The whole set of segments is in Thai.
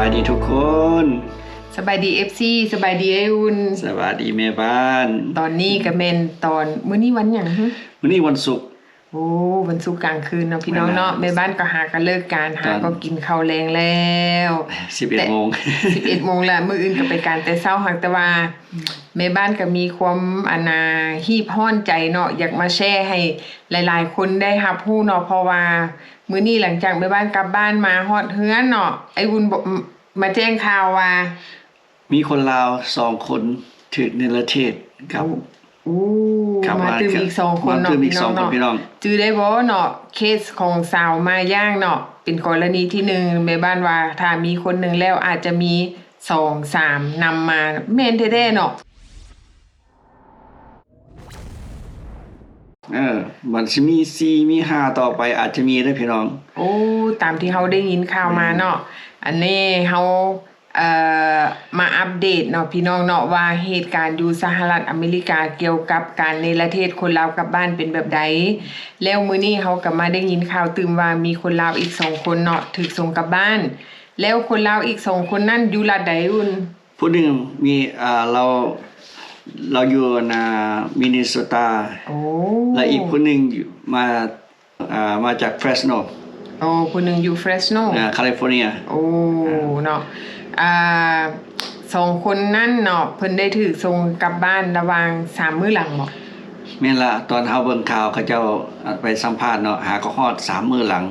ายดีทุกคนสบายดีFCสบายดีไอ้อุ่นสวัสดีแม่บ้านตอนนี้ก็แม่นตอนมื้อนี้วันหยังฮะมื้อนี้วันศุกร์โอ้วันศุกร์กลางคืนเนาะพี่น้องเนาะแม่บ้านก็หากันเลิกการหาก็กินข้าวแลงแล้ว11 โมง11 โมงแล้วมื้ออื่นก็ไปการแต่เช้าหักแต่ว่าแม่บ้านก็มีความฮีบฮ้อนใจเนาะอยากมาแชร์ให้หลายๆคนได้รับรู้เนาะเพราะว่ามื้อนี้หลังจากแม่บ้านกลับบ้านมาฮอดเฮือนเนาะไอ้อุ่นมาแจ้งข่าวว่ามีคนลาว2คนถูกเนรเทศครับมาตื่มอีก2คนเนาะพี่น้องจื้อได้บ่เนาะเคสของสาวมาย่างเนาะเป็นกรณีที่1แม่บ้านว่าถ้ามีคนหนึ่งแล้วอาจจะมี2 3นำมาแม่นแท้ๆเนาะมันสิมี4มี5ต่อไปอาจจะมีได้พี่น้องโอ้ตามที่เฮาได้ยินข่าวมาเนาะอันนี้เฮามาอัปเดตเนาะพี่น้องเนาะว่าเหตุการณ์อยู่สหรัฐอเมริกาเกี่ยวกับการเนรเทศคนลาวกลับบ้านเป็นแบบใดแล้วมื้อนี้เฮาก็มาได้ยินข่าวตื่มว่ามีคนลาวอีก2คนเนาะถูกส่งกลับบ้านแล้วคนลาวอีก2คนนั้นอยู่รัฐใดอุ่นผู้นึงมีเราอยู่มินนิโซตาโอ้และอีกผู้นึงมาจากเฟรสโนโอ้ผู้นึงอยู่เฟรสโนแคลิฟอร์เนียโอ้เนาะ2คนนั้นเนาะเพิ่นได้ถูกส่งกลับบ้านระหว่าง3มื้อหลังบ่แม่นละตอนเฮาเบิ่งข่าวเขาเจ้าไปสัมภาษณ์เนาะหาก็ฮอด3มื้อหลัง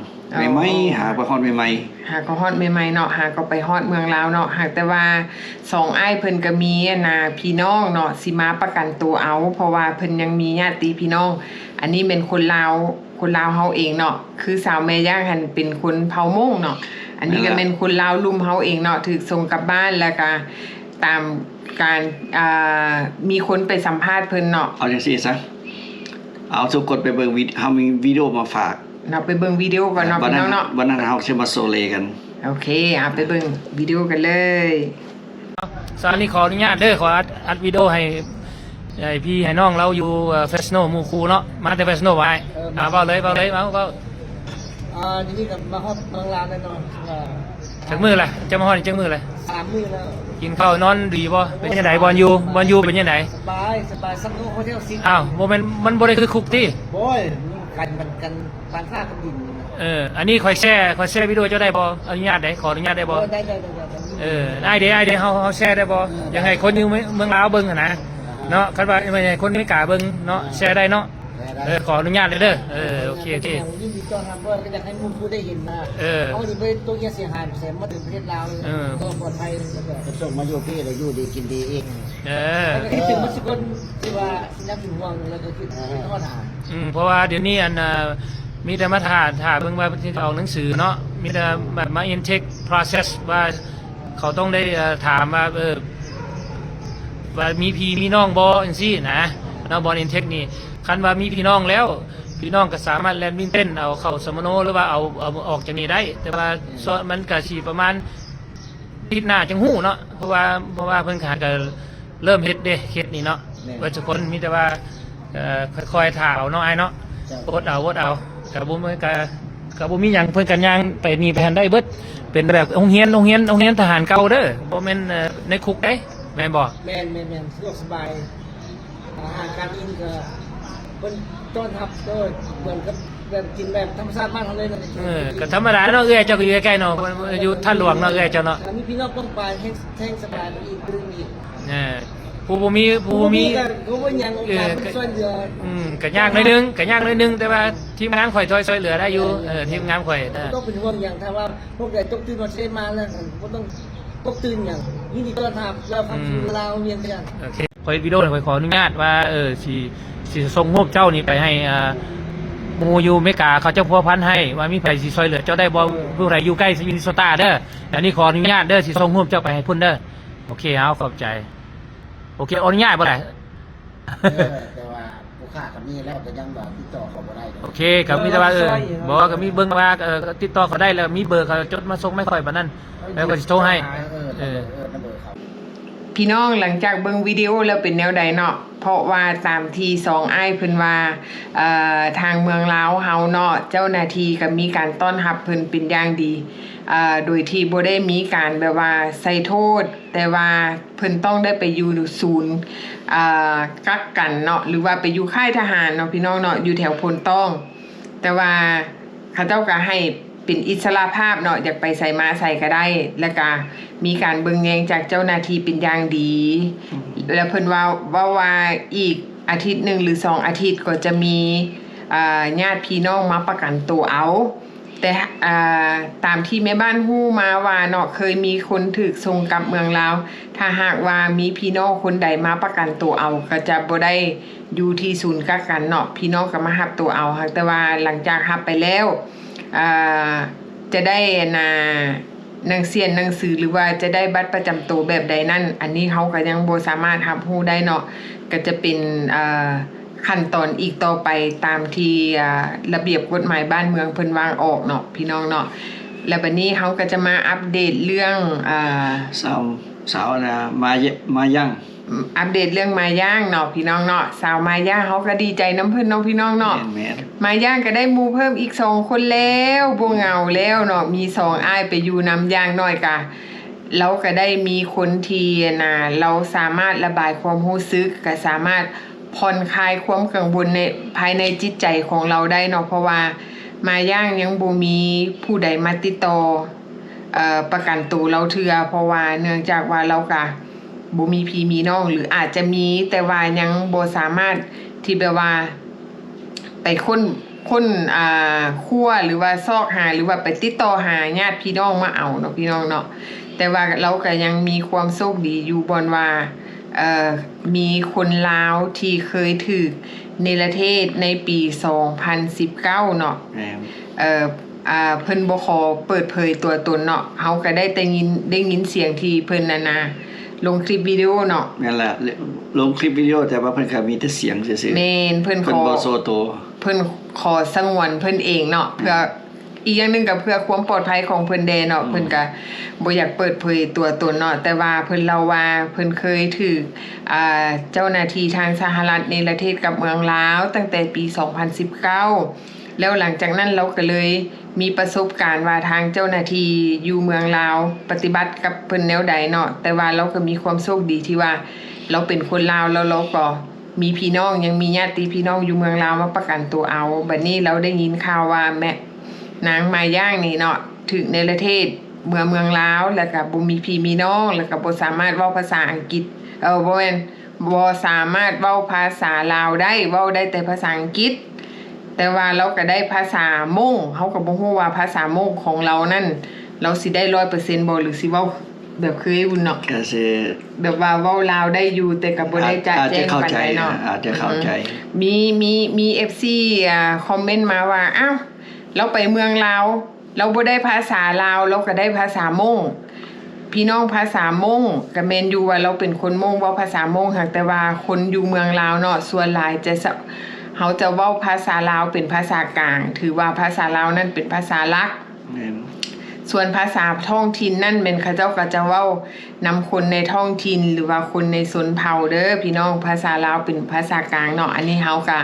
ใหม่ๆหาไปฮอดใหม่ๆหาก็ฮอดใหม่ๆเนาะหาก็ไปฮอดเมืองลาวเนาะหากแต่ว่า2อ้ายเพิ่นก็มีพี่น้องเนาะสิมาประกันตัวเอาเพราะว่าเพิ่นยังมีญาติพี่น้องอันนี้เป็นคนลาวเฮาเองเนาะคือสาวแม่ย่างหั่นเป็นคนเผ่ามงเนาะอันนี้ก็เป็นคนลาวลุ่มเฮาเองเนาะถูกส่งกลับบ้านแล้วก็ตามการมีคนไปสัมภาษณ์เพิ่นเนาะเอาจังซี่ซะเอาทุกคนไปเบิ่งเฮามีวิดีโอมาฝากเนาะไปเบิ่งวิดีโอก่อนเนาะพี่น้องเนาะวันนั้นเฮาสิมาโซเลกันโอเคไปเบิ่งวิดีโอกันเลยสานี่ขออนุญาตเด้อขออัดวิดีโอให้พี่ให้น้องเราอยู่เฟสโนหมู่ครูเนาะมาแต่เฟสโนไว้เว้าเลยมาทีนี้กับมาฮอดเมืองลาวแน่นอนจักมื้อล่ะจะมาฮอดจักมื้อล่ะ3 มื้อแล้วกินข้าวนอนดีบ่เป็นจังไดบอลอยู่เป็นจังไดสบายสักโฮเทลอ้าวบ่แม่นมันบ่ได้คือคุกติโอ้ยกันปานฟ้ากับดินอันนี้ค่อยแชร์วิดีโอเจ้าได้บ่อนุญาตได้ขออนุญาตได้บ่ได้ได้เด้เฮาแชร์ได้บ่ยังไงคนอยู่เมืองลาวเบิ่งหั่นนะเนาะคันว่าไม่ใช่คนไม่กล้าเบิ่งเนาะแชร์ได้เนาะขออนุญาตเลยเด้อโอเคยินดีต้อนรับเพื่อนก็อยากให้มุมผู้ได้เห็นนะเอาดิไปตัวเสียหายแสนมาถึงประเทศลาวก็ปลอดภัยจะส่งมาอยู่พี่เลยอยู่ดีกินดีเองคิดถึงมุสลิมที่ว่านักห่วงแล้วก็คิดทอดหาเพราะว่าเดี๋ยวนี้มีแต่มาถ่าเบิ่งว่าที่ออกหนังสือเนาะมีแต่แบบมา intake process ว่าเขาต้องได้ถามว่ามีพี่มีน้องบ่จังซี่นะเนาะบ่ intake นี่คันว่ามีพี่น้องแล้วพี่น้องก็สามารถแลนวิ่งเต้นเอาเข้าสมโนหรือว่าเอาออกจากนี้ได้แต่ว่ามันก็สิประมาณติดหน้าจังหู้เนาะเพราะว่าเพิ่นขาก็เริ่มเฮ็ดนี่เนาะว่าทุกคนมีแต่ว่าค่อยๆถ่าเอาเนาะอ้ายเนาะวดเอาก็บ่มีหยังเพิ่นกันย่างไปนี่ไปหันได้เบิดเป็นแบบโรงเรียนทหารเก่าเด้อบ่แม่นในคุกเด้แม่นบ่แม่นสะดวกสบายอาหารการกินก็เป็นต้อนรับโดยเหมือนกับแบบกินแบบธรรมชาติบ้านเขาเลยนะก็ธรรมดาเนาะเจ้าก็อยู่ใกล้ๆเนาะอยู่ท่านหลวงเนาะเจ้าเนาะมีพี่น้องป้องปลายแห้งสบายไปอีกเรื่องอีกผู้บ่มีก็บ่ยังการช่วยเหลือก็ยากหน่อยนึงแต่ว่าทีมงานข่อยช่วยเหลือได้อยู่ทีมงานข่อยต้องเป็นห่วงอย่างถ้าว่าพวกใหญ่ตกตื่นมาเช้มาแล้วก็ต้องตกตื่นอย่างยินดีต้อนรับแล้วคำสู่ลาวเรียนกันโอเคขอวิดีโอข่อยขออนุญาตว่าสิส่งรูปเจ้านี่ไปให้หมู่อยู่อเมริกาเขาเจ้าพัวพันให้ว่ามีไผสิช่วยเหลือเจ้าได้บ่ผู้ใดอยู่ใกล้มินนิโซตาเด้ออันนี้ขออนุญาตเด้อสิส่งรูปเจ้าไปให้เพิ่นเด้อโอเคเอาขอบใจโอเคอนุญาตบ่ได้แต่ว่าผู้ค้าก็มีแล้วแต่ยังบ่ติดต่อเขาบ่ได้โอเคก็มีแต่ว่าบอกว่าก็มีเบิ่งว่าติดต่อเขาได้แล้วมีเบอร์เขาจดมาส่งไม่ค่อยปานนั้นแล้วก็สิโทรให้ พี่น้องหลังจากเบิ่งวิดีโอแล้วเป็นแนวใดเนาะเพราะว่าตามที่สองอ้ายเพิ่นว่าทางเมืองลาวเฮาเนาะเจ้าหน้าที่ก็มีการต้อนรับเพิ่นเป็นอย่างดีโดยที่บ่ได้มีการแบบว่าใส่โทษแต่ว่าเพิ่นต้องได้ไปอยู่ศูนย์กักกันเนาะหรือว่าไปอยู่ค่ายทหารเนาะพี่น้องเนาะอยู่แถวพลต้องแต่ว่าเขาเจ้าก็ให้เป็นอิสระภาพเนาะอยากไปใส่มาใส่ก็ได้แล้วก็มีการเบิ่งแยงจากเจ้าหน้าที่เป็นอย่างดีแล้วเพิ่นว่าอีกอาทิตย์หนึ่งหรือ2อาทิตย์ก็จะมีญาติพี่น้องมาประกันตัวเอาแต่ตามที่แม่บ้านฮู้มาว่าเนาะเคยมีคนถูกส่งกลับเมืองลาวถ้าหากว่ามีพี่น้องคนใดมาประกันตัวเอาก็จะบ่ได้อยู่ที่ศูนย์กักกันเนาะพี่น้องก็มารับตัวเอาแต่ว่าหลังจากรับไปแล้วจะได้หนังเสียนหนังสือหรือว่าจะได้บัตรประจำตัวแบบใดนั่นอันนี้เขาก็ยังบ่สามารถรับรู้ได้เนาะก็จะเป็นขั้นตอนอีกต่อไปตามที่ระเบียบกฎหมายบ้านเมืองเพิ่นวางออกเนาะพี่น้องเนาะแล้วบัดนี้เขาก็จะมาอัปเดตเรื่องสาวนะมาย่างอัปเดตเรื่องมาย่างเนาะพี่น้องเนาะสาวมาย่างเขาก็ดีใจน้ำเพิ่นเนาะพี่น้องเนาะมาย่างก็ได้หมู่เพิ่มอีก2คนแล้วบ่เหงาแล้วเนาะมี2อ้ายไปอยู่นำย่างน้อยกะเราก็ได้มีคนที่เราสามารถระบายความรู้สึกก็สามารถผ่อนคลายความกังวลในภายในจิตใจของเราได้เนาะเพราะว่ามาย่างยังบ่มีผู้ใดมาติดต่อประกันตัวเราเทื่อเพราะว่าเนื่องจากว่าเราก็บ่มีพี่มีน้องหรืออาจจะมีแต่ว่ายังบ่สามารถที่แบบว่าไปค้นคั่วหรือว่าซอกหาหรือว่าไปติดต่อหาญาติพี่น้องมาเอาเนาะพี่น้องเนาะแต่ว่าเราก็ยังมีความโชคดีอยู่บ่ว่ามีคนลาวที่เคยถูกเนรเทศในปี2019เนาะเพิ่นบ่ขอเปิดเผยตัวตนเนาะเฮาก็ได้แต่ยินเสียงที่เพิ่นลงคลิปวิดีโอเนาะนั่นแหละลงคลิปวิดีโอแต่ว่าเพิ่นก็มีแต่เสียงซื่อๆแม่นเพิ่นบ่โซโตเพิ่นขอสงวนเพิ่นเองเนาะเพื่ออีกอย่างนึงก็เพื่อความปลอดภัยของเพิ่นแดเนาะเพิ่นก็บ่อยากเปิดเผยตัวตนเนาะแต่ว่าเพิ่นเล่าว่าเพิ่นเคยถูกเจ้าหน้าที่ทางสหรัฐเนรเทศกับเมืองลาวตั้งแต่ปี2019แล้วหลังจากนั้นเราก็เลยมีประสบการณ์ว่าทางเจ้าหน้าที่อยู่เมืองลาวปฏิบัติกับเพิ่นแนวใดเนาะแต่ว่าเราก็มีความโชคดีที่ว่าเราเป็นคนลาวแล้วเราก็มีพี่น้องยังมีญาติพี่น้องอยู่เมืองลาวมาประกันตัวเอาบัดนี้เราได้ยินข่าวว่าแม่นางมาย่างนี่เนาะถึกในประเทศเมืองลาวแล้วก็บ่มีพี่มีน้องแล้วก็บ่สามารถเว้าภาษาอังกฤษบ่แม่นบ่สามารถเว้าภาษาลาวได้เว้าได้แต่ภาษาอังกฤษแต่ว่าเราก็ได้ภาษาม่งเฮาก็บ่ฮู้ว่าภาษาม่งของเรานั่นเราสิได้ 100% บ่หรือสิเว้าแบบเคยวุ่นเนาะก็สิแบบว่าเว้าลาวได้อยู่แต่ก็บ่ได้จะแจ้งปานใดเนาะอาจจะเข้าใจมี FC คอมเมนต์มาว่าอ้าวเราไปเมืองลาวเราบ่ได้ภาษาลาวเราก็ได้ภาษาม่งพี่น้องภาษาม่งก็แม่นอยู่ว่าเราเป็นคนม่งเว้าภาษาม่งแต่ว่าคนอยู่เมืองลาวเนาะส่วนหลายเขาจะเว้าภาษาลาวเป็นภาษากลางถือว่าภาษาลาวนั่นเป็นภาษาหลักส่วนภาษาท้องถิ่นนั่นเป็นเขาเจ้าก็จะเว้านำคนในท้องถิ่นหรือว่าคนในชนเผ่าเด้อพี่น้องภาษาลาวเป็นภาษากลางเนาะอันนี้เฮาก็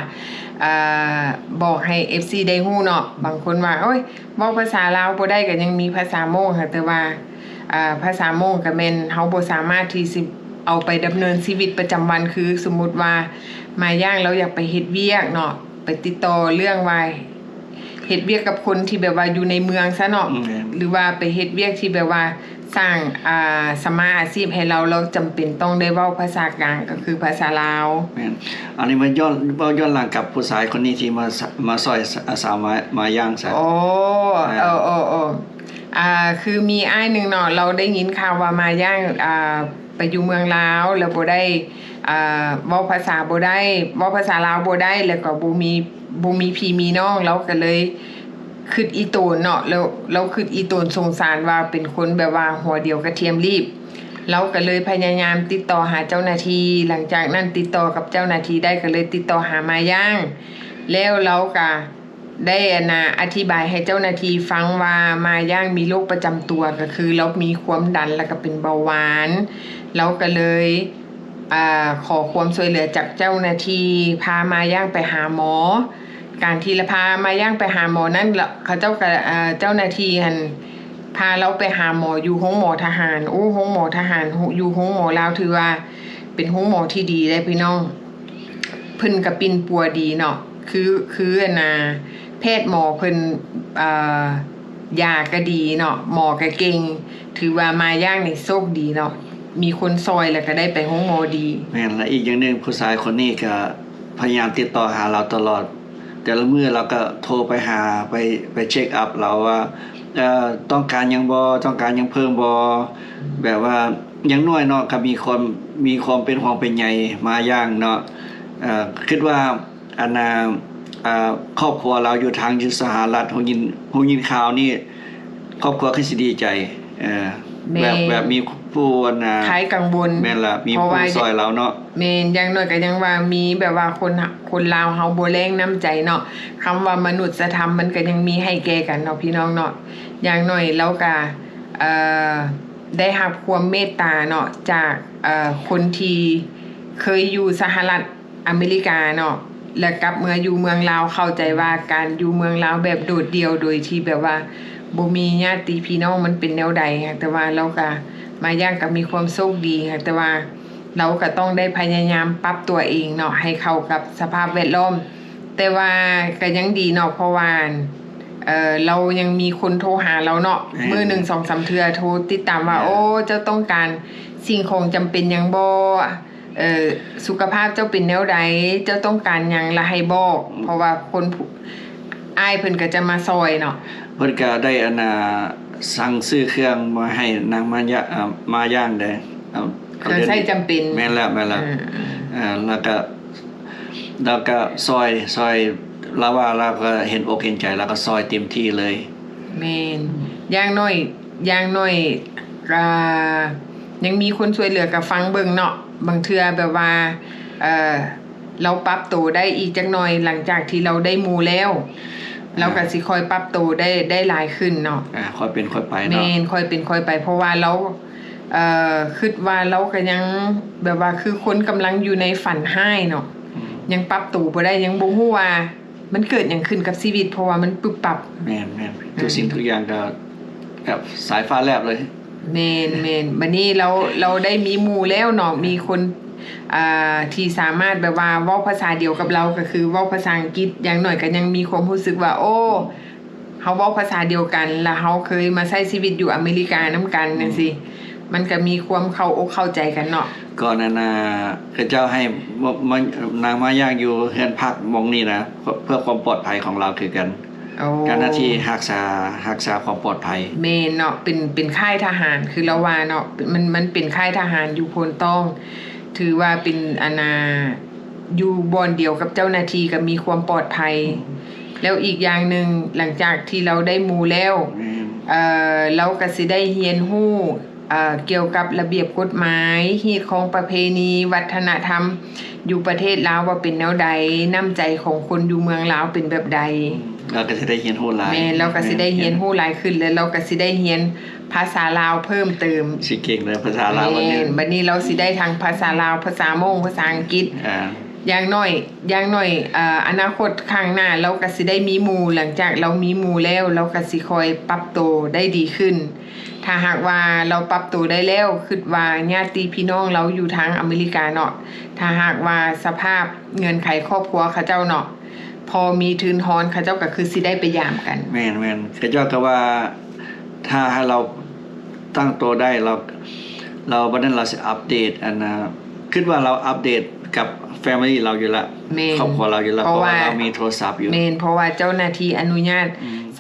บอกให้ FC ได้ฮู้เนาะบางคนว่าโอ้ยเว้าภาษาลาวบ่ได้ก็ยังมีภาษาโม้งค่ะแต่ว่าภาษาโม้งก็แม่นเฮาบ่สามารถที่สิเอาไปดำเนินชีวิตประจำวันคือสมมุติว่ามาย่างเราอยากไปเฮ็ดเวียกเนาะไปติดต่อเรื่องว่าเฮ็ดเวียกกับคนที่แบบว่าอยู่ในเมืองซะเนาะหรือว่าไปเฮ็ดเวียกที่แบบว่าสร้างสมาอาชีพให้เราจำเป็นต้องได้เว้าภาษากลางก็คือภาษาลาวแม่นอันนี้มันย้อนหลังกับผู้ชายคนนี้ที่มาซอยสาวมาย่างซะโอ้คือมีอ้ายนึงเนาะเราได้ยินข่าวว่ามาย่างไปอยู่เมืองลาวแล้วบ่ได้เว้าภาษาบ่ได้เว้าภาษาลาวบ่ได้แล้วก็บ่มีพี่มีน้องเราก็เลยคิดอีโตนเนาะแล้วเราคิดอีโตนสงสารว่าเป็นคนแบบว่าหัวเดียวกระเทียมรีบเราก็เลยพยายามติดต่อหาเจ้าหน้าที่หลังจากนั้นติดต่อกับเจ้าหน้าที่ได้ก็เลยติดต่อหามาย่างแล้วเราก็ ได้อธิบายให้เจ้าหน้าที่ฟังว่ามาย่างมีโรคประจำตัวก็คือเรามีความดันแล้วก็เป็นเบาหวานเราก็เลยขอความช่วยเหลือจากเจ้าหน้าที่พามาย่างไปหาหมอการที่ละพามาย่างไปหาหมอนั่นเขาเจ้าหน้าที่พาเราไปหาหมออยู่ห้องหมอทหารห้องหมอทหารอยู่ห้องหมอลาวถือว่าเป็นห้องหมอที่ดีเลยพี่น้องเพิ่นก็ปิ่นปัวดีเนาะคือแพทย์หมอเพิ่นยาก็ดีเนาะหมอก็เก่งถือว่ามาย่างนี่โชคดีเนาะมีคนซอยแล้วก็ได้ไปห้องหมอดีแม่นและอีกอย่างนึงผู้ชายคนนี้ก็พยายามติดต่อหาเราตลอดแต่ละมื้อเราก็โทรไปหาไปเช็คอัพเราว่าต้องการยังบ่ต้องการยังเพิ่มบ่แบบว่าอย่างน้อยเนาะก็มีความเป็นห่วงเป็นใยมาย่างเนาะคิดว่าครอบครัวเราอยู่ทางสหรัฐฮู้ยินข่าวนี่ครอบครัวคือสิดีใจแบบมีผู้คล้ายกังวลแม่นล่ะมีผู้ซอยเราเนาะแม่นอย่างน้อยก็ยังว่ามีแบบว่าคนลาวเฮาบ่แรงน้ำใจเนาะคำว่ามนุษยธรรมมันก็ยังมีให้แก่กันเนาะพี่น้องเนาะอย่างน้อยเราก็ได้รับความเมตตาเนาะจากคนที่เคยอยู่สหรัฐอเมริกาเนาะแล้วกลับเมื่ออยู่เมืองลาวเข้าใจว่าการอยู่เมืองลาวแบบโดดเดี่ยวโดยที่แบบว่าบ่มีญาติพี่น้องมันเป็นแนวใดค่ะแต่ว่าเราก็มาย่างก็มีความโชคดีค่ะแต่ว่าเราก็ต้องได้พยายามปรับตัวเองเนาะให้เข้ากับสภาพแวดล้อมแต่ว่าก็ยังดีเนาะเพราะว่าเรายังมีคนโทรหาเราเนาะมื้อนึง 2-3 เทื่อโทรติดตามว่าโอ้เจ้าต้องการสิ่งของจำเป็นหยังบ่สุขภาพเจ้าเป็นแนวใดเจ้าต้องการหยังละให้บอกเพราะว่าคนอ้ายเพิ่นก็จะมาซอยเนาะเพิ่นก็ได้สั่งซื้อเครื่องมาให้นางมาย่างได้เครื่องใช้จำเป็นแม่นแล้วแล้วก็ซอยเราว่าเราก็เห็นอกเห็นใจแล้วก็ซอยเต็มที่เลยแม่นอย่างน้อยก็ยังมีคนช่วยเหลือก็ฟังเบิ่งเนาะบางเทื่อแบบว่าเราปรับตัวได้อีกจักหน่อยหลังจากที่เราได้หมู่แล้วเราก็สิค่อยปรับตัวได้หลายขึ้นเนาะค่อยเป็นค่อยไปเนาะแม่นค่อยเป็นค่อยไปเพราะว่าเราคิดว่าเราก็ยังแบบว่าคือคนกำลังอยู่ในฝันห้ายเนาะยังปรับตัวบ่ได้ยังบ่ฮู้ว่ามันเกิดหยังขึ้นกับชีวิตเพราะว่ามันปึ๊บปั๊บแม่นทุกสิ่งทุกอย่างก็แบบสายฟ้าแลบเลยแม่นบัดนี้เราได้มีหมู่แล้วเนาะมีคนที่สามารถแบบว่าเว้าภาษาเดียวกับเราก็คือเว้าภาษาอังกฤษอย่างน้อยก็ยังมีความรู้สึกว่าโอ้เฮาเว้าภาษาเดียวกันแล้วเฮาเคยมาใช้ชีวิตอยู่อเมริกานำกันจังซี่มันก็มีความเข้าอกเข้าใจกันเนาะก่อนนั้นเขาเจ้าให้นางมาย่างอยู่เฮือนพักมองนี่นะเพื่อความปลอดภัยของเราคือกันการหน้าที่รักษาความปลอดภัยแม่นเนาะเป็นค่ายทหารคือเราว่าเนาะมันเป็นค่ายทหารอยู่โพนต้องถือว่าเป็นอยู่บ่อนเดียวกับเจ้าหน้าที่ก็มีความปลอดภัยแล้วอีกอย่างนึงหลังจากที่เราได้หมู่แล้วเราก็สิได้เรียนรู้เกี่ยวกับระเบียบกฎหมายฮีตของประเพณีวัฒนธรรมอยู่ประเทศลาวว่าเป็นแนวใดน้ำใจของคนอยู่เมืองลาวเป็นแบบใดเราก็สิได้เรียนรู้หลายแม่เราก็สิได้เรียนรู้หลายขึ้นแล้วเราก็สิได้เรียนภาษาลาวเพิ่มเติมสิเก่งเลยภาษาลาวบัดนี้เราสิได้ทั้งภาษาลาวภาษามงภาษาอังกฤษอย่างน้อยอนาคตข้างหน้าเราก็สิได้มีหมู่หลังจากเรามีหมู่แล้วเราก็สิคอยปรับตัวได้ดีขึ้นถ้าหากว่าเราปรับตัวได้แล้วคิดว่าญาติพี่น้องเราอยู่ทางอเมริกาเนาะถ้าหากว่าสภาพเงินไขครอบครัวเขาเจ้าเนาะพอมีทุนฮ้อนเขาเจ้าก็คือสิได้ไปยามกันแม่นเขาเจ้าก็ว่าถ้าให้เราตั้งตัวได้เราบัดนั้นเราสิอัปเดตคิดว่าเราอัปเดตกับ family เราอยู่ละครอบครัวเราอยู่ละเพราะว่าเรามีโทรศัพท์อยู่เพราะว่าเจ้าหน้าที่อนุญาต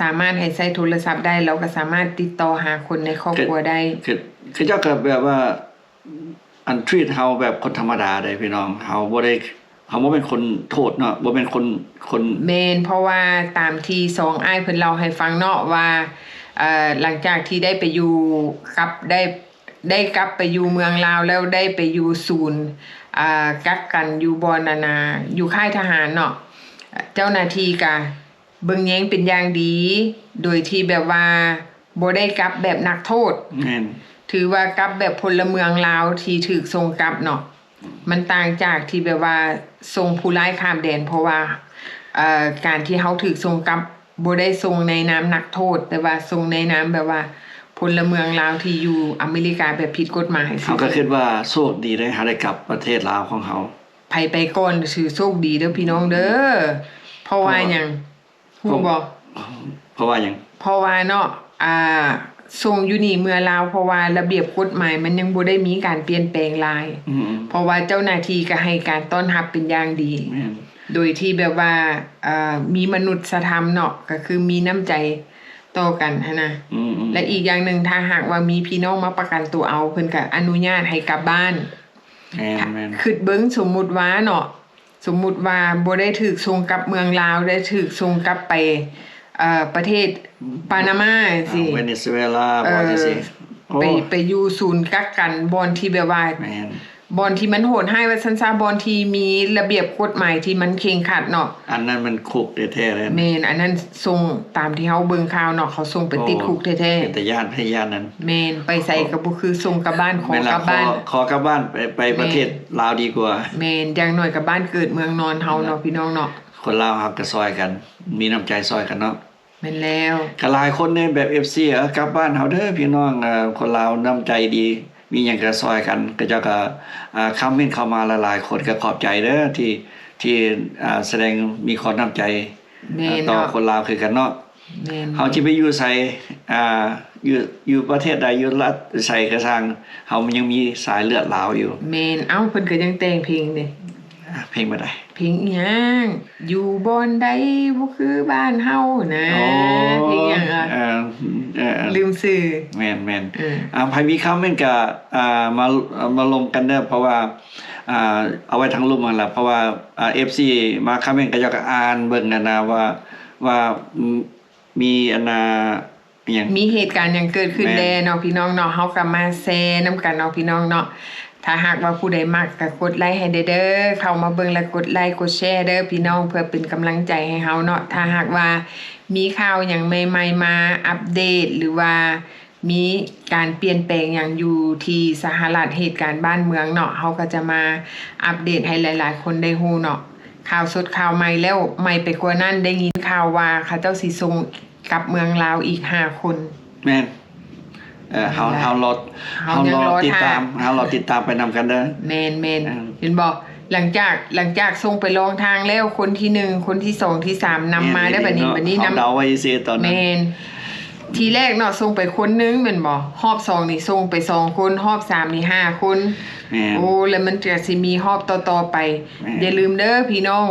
สามารถให้ใช้โทรศัพท์ได้เราก็สามารถติดต่อหาคนในครอบครัวได้คือเจ้าก็แบบว่าtreat เฮาแบบคนธรรมดาได้พี่น้องเฮาบ่เป็นคนโทษเนาะบ่เป็นคนแม่นเพราะว่าตามที่2อ้ายเพิ่นเล่าให้ฟังเนาะว่าหลังจากที่ได้ไปอยู่ครับได้กลับไปอยู่เมืองลาวแล้วได้ไปอยู่ศูนย์กักกันอยู่บ่อนอยู่ค่ายทหารเนาะเจ้าหน้าที่ก็ เบิ่งแยงเป็นอย่างดี โดยที่แบบว่าบ่ได้กลับแบบนักโทษ แม่น ถือว่ากลับแบบพลเมืองลาวที่ถูกส่งกลับเนาะมันต่างจากที่แบบว่าส่งผู้ร้ายข้ามแดนเพราะว่าการที่เขาถูกส่งกลับบ่ได้ส่งในนามนักโทษ แต่ว่าส่งในนามแบบว่าพลเมืองลาวที่อยู่อเมริกาแบบผิดกฎหมาย เขาก็คิดว่าโชคดีได้หาได้กลับประเทศลาวของเขา ไปก่อนถือโชคดีเด้อพี่น้องเด้อเพราะว่าหยังฮู้บ่ เพราะว่าหยัง เพราะว่าเนาะส่งอยู่นี่เมื่อลาวเพราะว่าระเบียบกฎหมายมันยังบ่ได้มีการเปลี่ยนแปลงหลาย เพราะว่าเจ้าหน้าที่ก็ให้การต้อนรับเป็นอย่างดี แม่น โดยที่แบบว่ามีมนุษยธรรมเนาะก็คือมีน้ำใจต่อกันหั้นนะและอีกอย่างหนึ่งถ้าหากว่ามีพี่น้องมาประกันตัวเอาเพิ่นก็อนุญาตให้กลับบ้าน แม่น คิดเบิ่งสมมุติว่าเนาะสมมุติว่าบ่ได้ถูกส่งกลับเมืองลาวได้ถูกส่งกลับไปประเทศปานามาสิ เวเนซุเอลาบ่จังซี่ ไปอยู่ศูนย์กักกันบอนที่แบบว่า แม่น บอนที่มันโหดให้ว่าซั่นซะบอนที่มีระเบียบกฎหมายที่มันเคร่งครัดเนาะ อันนั้นมันคุกแท้ๆเลย แม่นอันนั้นส่งตามที่เฮาเบิ่งข่าวเนาะเขาส่งไปติดคุกแท้ เป็นแต่ญาติพยานนั้น ๆแม่นไปใส่ก็บ่คือส่งกลับบ้านขอกลับบ้าน ขอกลับบ้านไปประเทศลาวดีกว่า แม่นอย่างน้อยกับบ้านเกิดเมืองนอนเฮาเนาะพี่น้องเนาะ คนลาวฮักก็ซอยกัน มีน้ำใจซอยกันเนาะ แม่นแล้ว ก็หลายคนในแบบ FC กลับบ้านเฮาเด้อพี่น้องคนลาวน้ำใจดี มีหยังก็ซอยกันก็เจ้าก็คอมเมนต์เข้ามาหลายๆคนก็ขอบใจเด้อที่แสดงมีความน้ำใจ แม่น ต่อ เนาะ คนลาวคือกันเนาะ แม่น เฮาสิไปอยู่ไสอยู่ประเทศใดอยู่รัฐไสก็ช่างเฮามันยังมีสายเลือดลาวอยู่ แม่นเอ้าเพิ่นก็ยังแต่งเพลงเด้ เพลงบ่ได้ เพลงอิหยังอยู่บ่อนใดบ่คือบ้านเฮานะเพลงหยังอ่ะลืมชื่อ แม่น เออ ใครมีคอมเมนต์ก็มาลงกันเด้อเพราะว่าเอาไว้ทั้งรูปมันล่ะเพราะว่าFC มาคอมเมนต์ก็จะอ่านเบิ่งกันนะว่ามีอันน่ะอิหยัง มีเหตุการณ์หยังเกิดขึ้น แม่น แลเนาะพี่น้องเนาะเฮาก็มาแชร์นํกันเนาะพี่น้องเนาะถ้าหากว่าผู้ใดมักก็กดไลค์ให้เด้อเข้ามาเบิ่งและกดไลค์กดแชร์เด้อพี่น้องเพื่อเป็นกำลังใจให้เฮาเนาะถ้าหากว่ามีข่าวหยังใหม่ๆมาอัปเดตหรือว่ามีการเปลี่ยนแปลงอย่างอยู่ที่สหรัฐเหตุการณ์บ้านเมืองเนาะเฮาก็จะมาอัปเดตให้หลายๆคนได้ฮู้เนาะข่าวสดข่าวใหม่แล้วใหม่ไปกว่านั้นได้ยินข่าวว่าเขาเจ้าสิส่งกลับเมืองลาวอีก5คน แม่นเฮารอติดตามเฮารอติดตามไปนำกันเด้อ แมนเห็นบอกหลังจากส่งไปลองทางแล้วคนที่1คนที่2ที่3นำมาได้บัดนี้นำ เดาไว้ซิตอน แม นั้น นทีแรกเนาะส่งไปคนนึงแม่นบ่รอบ2นี่ส่งไป2คนรอบ3นี่5คน แม่น โอ้แล้วมันจะสิมีรอบต่อๆไป แม่น อย่าลืมเด้อพี่น้อง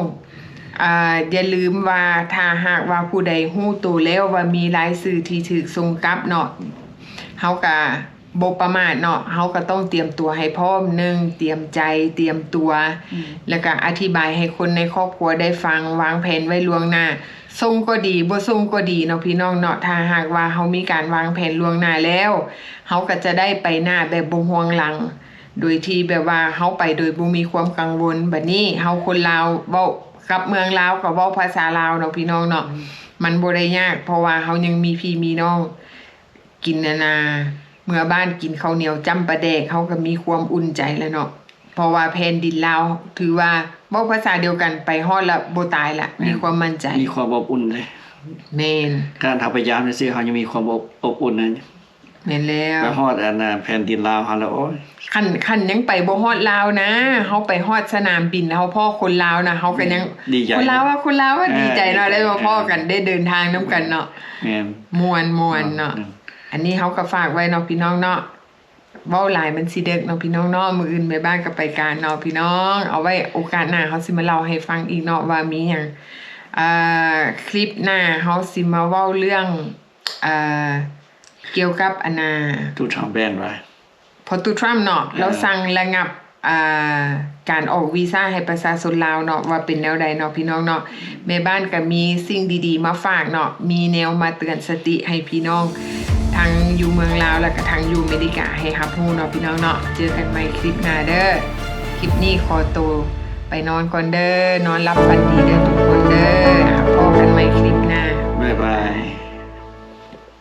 อย่าลืมว่าถ้าหากว่าผู้ใดฮู้ตัวแล้วว่ามีรายชื่อที่ถูกส่งกลับเนาะเฮาก็บ่ประมาทเนาะเฮาก็ต้องเตรียมตัวให้พร้อม1เตรียมใจเตรียมตัว แล้วก็อธิบายให้คนในครอบครัวได้ฟังวางแผนไว้ล่วงหน้าส่งก็ดีบ่ส่งก็ดีเนาะพี่น้องเนาะถ้าหากว่าเฮามีการวางแผนล่วงหน้าแล้วเฮาก็จะได้ไปหน้าแบบบ่ห่วงหลัง โดยที่แบบว่าเฮาไปโดยบ่มีความกังวลบัดนี้เฮาคนลาวเว้ากับเมืองลาวก็เว้าภาษาลาวเนาะพี่น้องเนาะมันบ่ได้ยากเพราะว่าเฮายังมีพี่มีน้องกินนาเมื่อบ้านกินข้าวเหนียวจ้ำปลาแดกเฮาก็มีความอุ่นใจแล้วเนาะเพราะว่าแผ่นดินลาวถือว่าเว้าภาษาเดียวกันไปฮอดแล้วบ่ตายละมีความมั่นใจ มีความอบอุ่นเลย แม่น การทำพยายามซื่อเฮายังมีความอบอุ่นนะ แม่นแล้ว ไปฮอดอันน่ะแผ่นดินลาวเฮาแล้วโอ้ย คันยังไปบ่ฮอดลาวนะเฮาไปฮอดสนามบินแล้วพ่อคนลาวนะเฮาก็ยัง ดีใจ คนลาวว่าดีใจเนาะ ดีใจ ได้มาพ่อกันได้เดินทางนํกันเนาะ แม่น ม่วนเนาะอันนี้เฮาก็ฝากไว้เนาะพี่น้องเนาะเว้าหลายมันสิเด็กเนาะพี่น้องเนาะมื้ออื่นไปบ้านก็ไปการเนาะพี่น้องเอาไว้โอกาสหน้าเฮาสิมาเล่าให้ฟังอีกเนาะว่ามีหยังคลิปหน้าเฮาสิมาเว้าเรื่องเกี่ยวกับอันน่ะ ทุกทางแบนไว้ พอตูทรัมป์เนาะเราสั่งระงับการออกวีซ่าให้ประชาชนลาวเนาะว่าเป็นแนวใดเนาะพี่น้องเนาะแม่บ้านก็มีสิ่งดีๆมาฝากเนาะมีแนวมาเตือนสติให้พี่น้องทางอยู่เมืองลาวแล้วก็ทางอยู่อเมริกาให้รับรู้เนาะพี่น้องเนาะเจอกันใหม่คลิปหน้าเด้อคลิปนี้ขอตัว ไปนอนก่อนเด้อนอนรับฝันดีเด้อทุกคนเด้อพบกันใหม่คลิปหน้า บ๊ายบาย